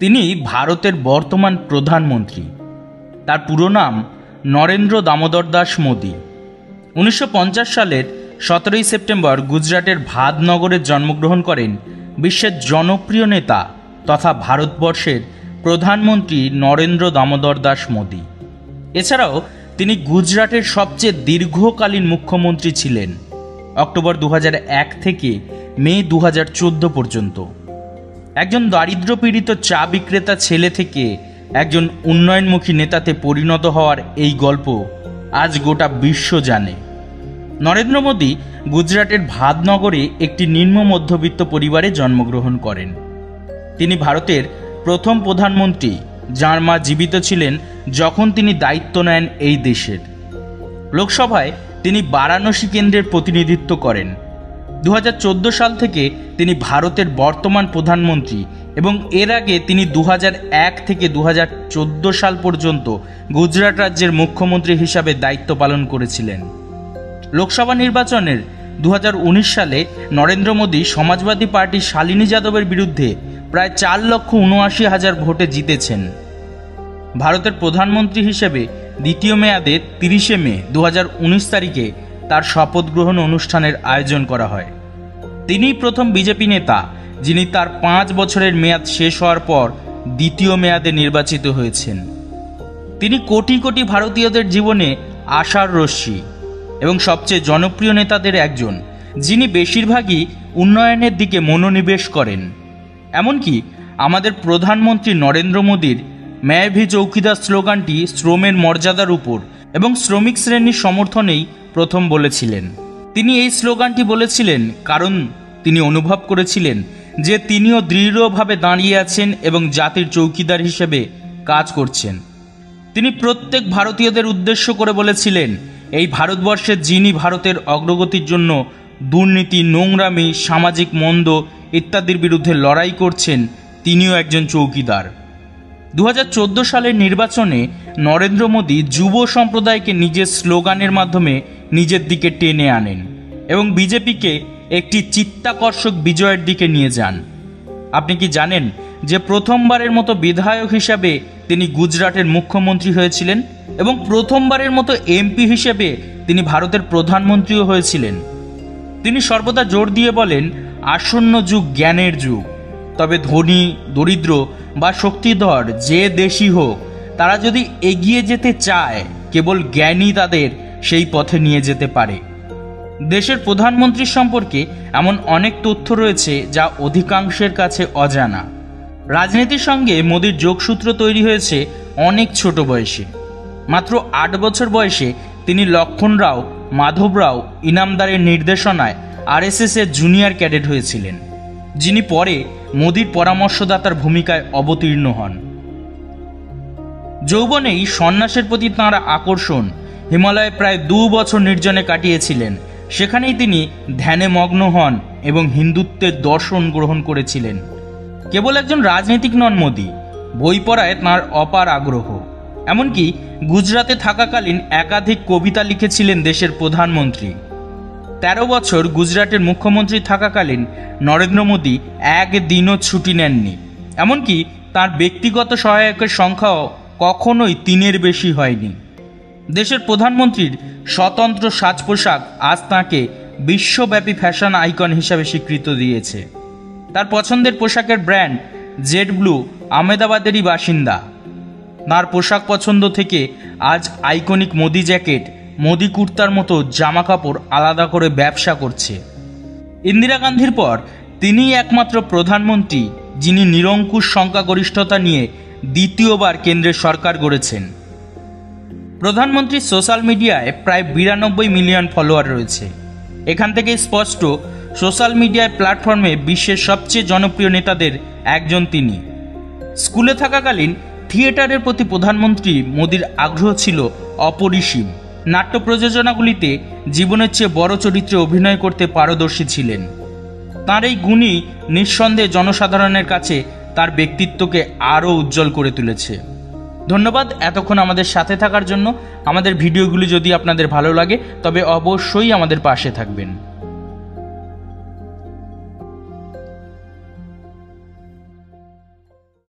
তিনি ভারতের বর্তমান প্রধানমন্ত্রী। তার পুরো নাম নরেন্দ্র দামোদর দাস মোদী। 1950 সালের 17 সেপ্টেম্বর গুজরাটের ভাদনগরে জন্মগ্রহণ করেন বিশ্বের জনপ্রিয় নেতা তথা ভারতবর্ষের প্রধানমন্ত্রী নরেন্দ্র দামোদর দাস মোদী। এছাড়াও তিনি গুজরাটের সবচেয়ে দীর্ঘকালীন মুখ্যমন্ত্রী ছিলেন, অক্টোবর 2001 থেকে মে 2014 পর্যন্ত। একজন দারিদ্র্যপীড়িত চা বিক্রেতা ছেলে থেকে একজন উন্নয়নমুখী নেতাতে পরিণত হওয়ার এই গল্প আজ গোটা বিশ্ব জানে। নরেন্দ্র মোদী গুজরাটের ভাদনগরে একটি নিম্ন মধ্যবিত্ত পরিবারে জন্মগ্রহণ করেন। তিনি ভারতের প্রথম প্রধানমন্ত্রী যার মা জীবিত ছিলেন যখন তিনি দায়িত্ব নেন এই দেশের। লোকসভায় তিনি বারাণসী কেন্দ্রের প্রতিনিধিত্ব করেন। 2014 সাল থেকে তিনি ভারতের বর্তমান প্রধানমন্ত্রী এবং এর আগে তিনি 2001 থেকে 2014 সাল পর্যন্ত গুজরাট রাজ্যের মুখ্যমন্ত্রী হিসাবে দায়িত্ব পালন করেছিলেন। লোকসভা নির্বাচনের 2019 সালে নরেন্দ্র মোদী সমাজবাদী পার্টি শালিনী যাদবের বিরুদ্ধে প্রায় 4,79,000 ভোটে জিতেছেন। ভারতের প্রধানমন্ত্রী হিসেবে দ্বিতীয় মেয়াদে 30 মে 2019 তারিখে তার শপথ গ্রহণ অনুষ্ঠানের আয়োজন করা হয়। তিনিই প্রথম বিজেপি নেতা যিনি তার 5 বছরের মেয়াদ শেষ হওয়ার পর দ্বিতীয় মেয়াদে নির্বাচিত হয়েছেন। তিনি কোটি কোটি ভারতীয়দের জীবনে আশার রশ্মি এবং সবচেয়ে জনপ্রিয় নেতাদের একজন, যিনি বেশিরভাগই উন্নয়নের দিকে মনোনিবেশ করেন। এমনকি আমাদের প্রধানমন্ত্রী নরেন্দ্র মোদীর मैं भी চৌকিদার স্লোগানটি শ্রমের মর্যাদার উপর এবং শ্রমিক শ্রেণীর সমর্থনেই প্রথম বলেছিলেন। তিনি এই স্লোগানটি বলেছিলেন কারণ তিনি অনুভব করেছিলেন যে তিনিও দৃঢ়ভাবে দাঁড়িয়ে আছেন এবং জাতির চৌকিদার হিসেবে কাজ করছেন। তিনি প্রত্যেক ভারতীয়দের উদ্দেশ্য করে বলেছিলেন, এই ভারতবর্ষে যিনি ভারতের অগ্রগতির জন্য দুর্নীতি, নোংরামি, সামাজিক মন্দ ইত্যাদির বিরুদ্ধে লড়াই করছেন, তিনিও একজন চৌকিদার। 2014 সালের নির্বাচনে নরেন্দ্র মোদী যুব সম্প্রদায়কে নিজের স্লোগানের মাধ্যমে নিজের দিকে টেনে আনেন এবং বিজেপিকে একটি চিত্তাকর্ষক বিজয়ের দিকে নিয়ে যান। আপনি কি জানেন যে প্রথমবারের মতো বিধায়ক হিসাবে তিনি গুজরাটের মুখ্যমন্ত্রী হয়েছিলেন এবং প্রথমবারের মতো এমপি হিসেবে তিনি ভারতের প্রধানমন্ত্রীও হয়েছিলেন। তিনি সর্বদা জোর দিয়ে বলেন, আসন্ন যুগ জ্ঞানের যুগ, তবে ধনী, দরিদ্র বা শক্তিধর যে দেশই হোক, তারা যদি এগিয়ে যেতে চায় কেবল জ্ঞানই তাদের সেই পথে নিয়ে যেতে পারে। দেশের প্রধানমন্ত্রী সম্পর্কে এমন অনেক তথ্য রয়েছে যা অধিকাংশের কাছে অজানা। রাজনীতির সঙ্গে মোদীর যোগসূত্র তৈরি হয়েছে অনেক ছোট বয়সে। মাত্র 8 বছর বয়সে তিনি লক্ষণ রাও, মাধব রাও ইনামদারের নির্দেশনায় RSS এর জুনিয়র ক্যাডেট হয়েছিলেন, যিনি পরে মোদীর পরামর্শদাতার ভূমিকায় অবতীর্ণ হন। যৌবনেই সন্ন্যাসের প্রতি তাঁর আকর্ষণ, হিমালয়ে প্রায় 2 বছর নির্জনে কাটিয়েছিলেন। সেখানেই তিনি ধ্যানে মগ্ন হন এবং হিন্দুত্বের দর্শন গ্রহণ করেছিলেন। কেবল একজন রাজনীতিক নন মোদী, বই পড়ায় তাঁর অপার আগ্রহ। এমনকি গুজরাটে থাকাকালীন একাধিক কবিতা লিখেছিলেন দেশের প্রধানমন্ত্রী। 13 বছর গুজরাটের মুখ্যমন্ত্রী থাকাকালীন নরেন্দ্র মোদী একদিনও ছুটি নেননি। এমনকি তার ব্যক্তিগত সহায়কের সংখ্যাও কখনোই 3-এর বেশি হয়নি। দেশের প্রধানমন্ত্রীর স্বতন্ত্র সাজ পোশাক আজ তাঁকে বিশ্বব্যাপী ফ্যাশন আইকন হিসাবে স্বীকৃতি দিয়েছে। তার পছন্দের পোশাকের ব্র্যান্ড জেড ব্লু আহমেদাবাদেরই বাসিন্দা। তাঁর পোশাক পছন্দ থেকে আজ আইকনিক মোদি জ্যাকেট, মোদি কুর্তার মতো জামা কাপড় আলাদা করে ব্যবসা করছে। ইন্দিরা গান্ধীর পর তিনিই একমাত্র প্রধানমন্ত্রী যিনি নিরঙ্কুশ সংখ্যাগরিষ্ঠতা নিয়ে দ্বিতীয়বার কেন্দ্রের সরকার গড়েছেন। প্রধানমন্ত্রীর সোশ্যাল মিডিয়ায় প্রায় 92 মিলিয়ন ফলোয়ার রয়েছে। এখান থেকে স্পষ্ট, সোশ্যাল মিডিয়ায় প্ল্যাটফর্মে বিশ্বের সবচেয়ে জনপ্রিয় নেতাদের একজন তিনি। স্কুলে থাকাকালীন থিয়েটারের প্রতি প্রধানমন্ত্রী মোদীর আগ্রহ ছিল অপরিসীম। নাট্য প্রযোজনাগুলিতে জীবনের চেয়ে বড় চরিত্রে অভিনয় করতে পারদর্শী ছিলেন। তাঁর এই গুণই নিঃসন্দেহে জনসাধারণের কাছে তার ব্যক্তিত্বকে আরও উজ্জ্বল করে তুলেছে। ধন্যবাদ এতক্ষণ আমাদের সাথে থাকার জন্য। আমাদের ভিডিওগুলি যদি আপনাদের ভালো লাগে তবে অবশ্যই আমাদের পাশে থাকবেন।